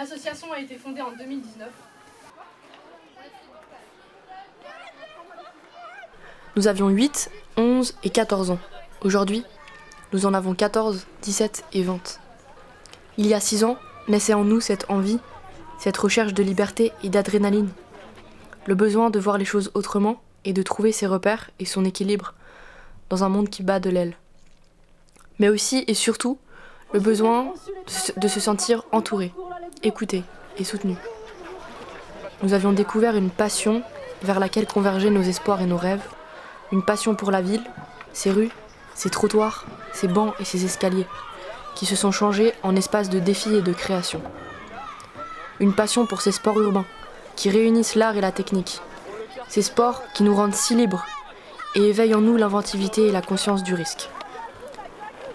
L'association a été fondée en 2019. Nous avions 8, 11 et 14 ans. Aujourd'hui, nous en avons 14, 17 et 20. Il y a 6 ans, naissait en nous cette envie, cette recherche de liberté et d'adrénaline. Le besoin de voir les choses autrement et de trouver ses repères et son équilibre dans un monde qui bat de l'aile. Mais aussi et surtout, le besoin de se sentir entouré, écouté et soutenu. Nous avions découvert une passion vers laquelle convergeaient nos espoirs et nos rêves, une passion pour la ville, ses rues, ses trottoirs, ses bancs et ses escaliers, qui se sont changés en espaces de défis et de création. Une passion pour ces sports urbains, qui réunissent l'art et la technique. Ces sports qui nous rendent si libres et éveillent en nous l'inventivité et la conscience du risque.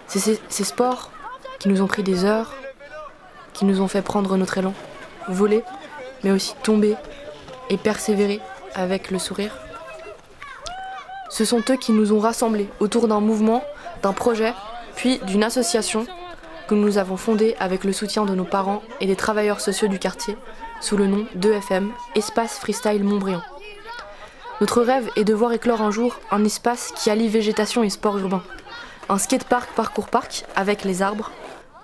C'est ces sports qui nous ont pris des heures, qui nous ont fait prendre notre élan, voler, mais aussi tomber et persévérer avec le sourire. Ce sont eux qui nous ont rassemblés autour d'un mouvement, d'un projet, puis d'une association que nous avons fondée avec le soutien de nos parents et des travailleurs sociaux du quartier, sous le nom d'EFM, Espace Freestyle Montbriand. Notre rêve est de voir éclore un jour un espace qui allie végétation et sport urbain. Un skatepark parcours-parc avec les arbres,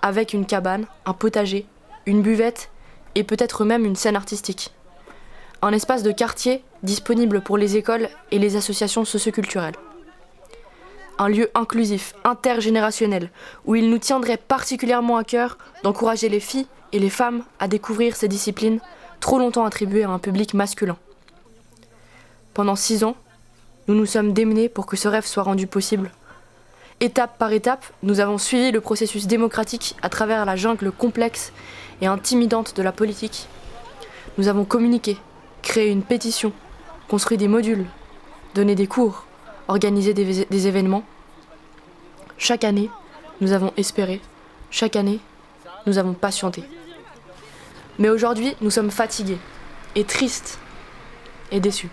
avec une cabane, un potager, une buvette et peut-être même une scène artistique. Un espace de quartier disponible pour les écoles et les associations socioculturelles. Un lieu inclusif, intergénérationnel, où il nous tiendrait particulièrement à cœur d'encourager les filles et les femmes à découvrir ces disciplines trop longtemps attribuées à un public masculin. Pendant 6 ans, nous nous sommes démenés pour que ce rêve soit rendu possible. Étape par étape, nous avons suivi le processus démocratique à travers la jungle complexe et intimidante de la politique. Nous avons communiqué, créé une pétition, construit des modules, donné des cours, organisé des événements. Chaque année, nous avons espéré. Chaque année, nous avons patienté. Mais aujourd'hui, nous sommes fatigués et tristes et déçus.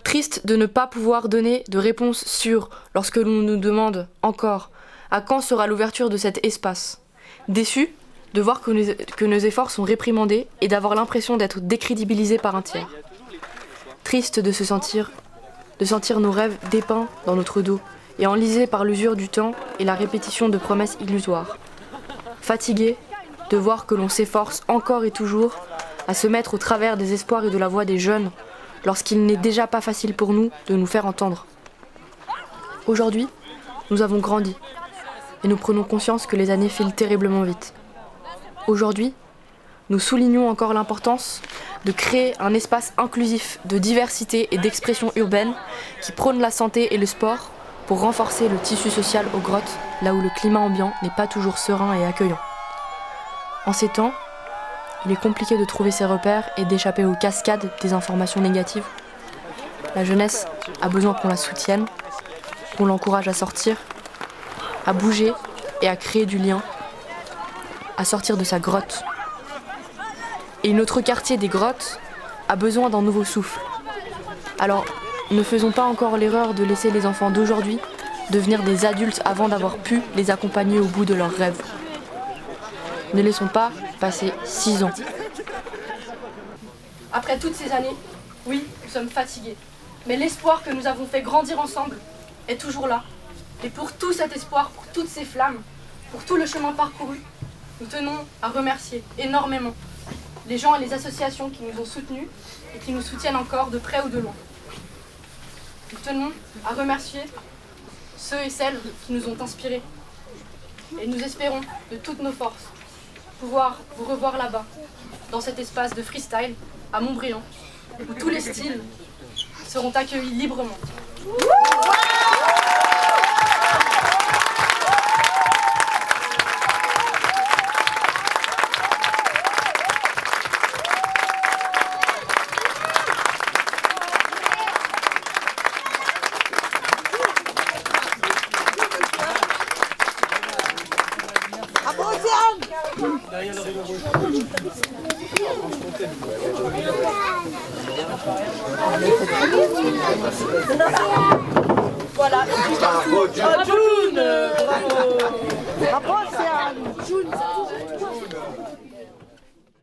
Tristes de ne pas pouvoir donner de réponse sûre lorsque l'on nous demande encore à quand sera l'ouverture de cet espace. Déçus de voir que nos efforts sont réprimandés et d'avoir l'impression d'être décrédibilisés par un tiers. Tristes de sentir nos rêves dépeints dans notre dos et enlisés par l'usure du temps et la répétition de promesses illusoires. Fatigués de voir que l'on s'efforce encore et toujours à se mettre au travers des espoirs et de la voix des jeunes lorsqu'il n'est déjà pas facile pour nous de nous faire entendre. Aujourd'hui, nous avons grandi et nous prenons conscience que les années filent terriblement vite. Aujourd'hui, nous soulignons encore l'importance de créer un espace inclusif de diversité et d'expression urbaine qui prône la santé et le sport pour renforcer le tissu social aux grottes, là où le climat ambiant n'est pas toujours serein et accueillant. En ces temps, il est compliqué de trouver ses repères et d'échapper aux cascades des informations négatives. La jeunesse a besoin qu'on la soutienne, qu'on l'encourage à sortir, à bouger et à créer du lien, à sortir de sa grotte. Et notre quartier des grottes a besoin d'un nouveau souffle. Alors, ne faisons pas encore l'erreur de laisser les enfants d'aujourd'hui devenir des adultes avant d'avoir pu les accompagner au bout de leurs rêves. Ne laissons pas passer 6 ans. Après toutes ces années, oui, nous sommes fatigués. Mais l'espoir que nous avons fait grandir ensemble est toujours là. Et pour tout cet espoir, pour toutes ces flammes, pour tout le chemin parcouru, nous tenons à remercier énormément les gens et les associations qui nous ont soutenus et qui nous soutiennent encore de près ou de loin. Nous tenons à remercier ceux et celles qui nous ont inspirés. Et nous espérons de toutes nos forces pouvoir vous revoir là-bas, dans cet espace de freestyle à Montbriand, où tous les styles seront accueillis librement. Voilà. Bravo, June. Bravo. Bravo, Océane.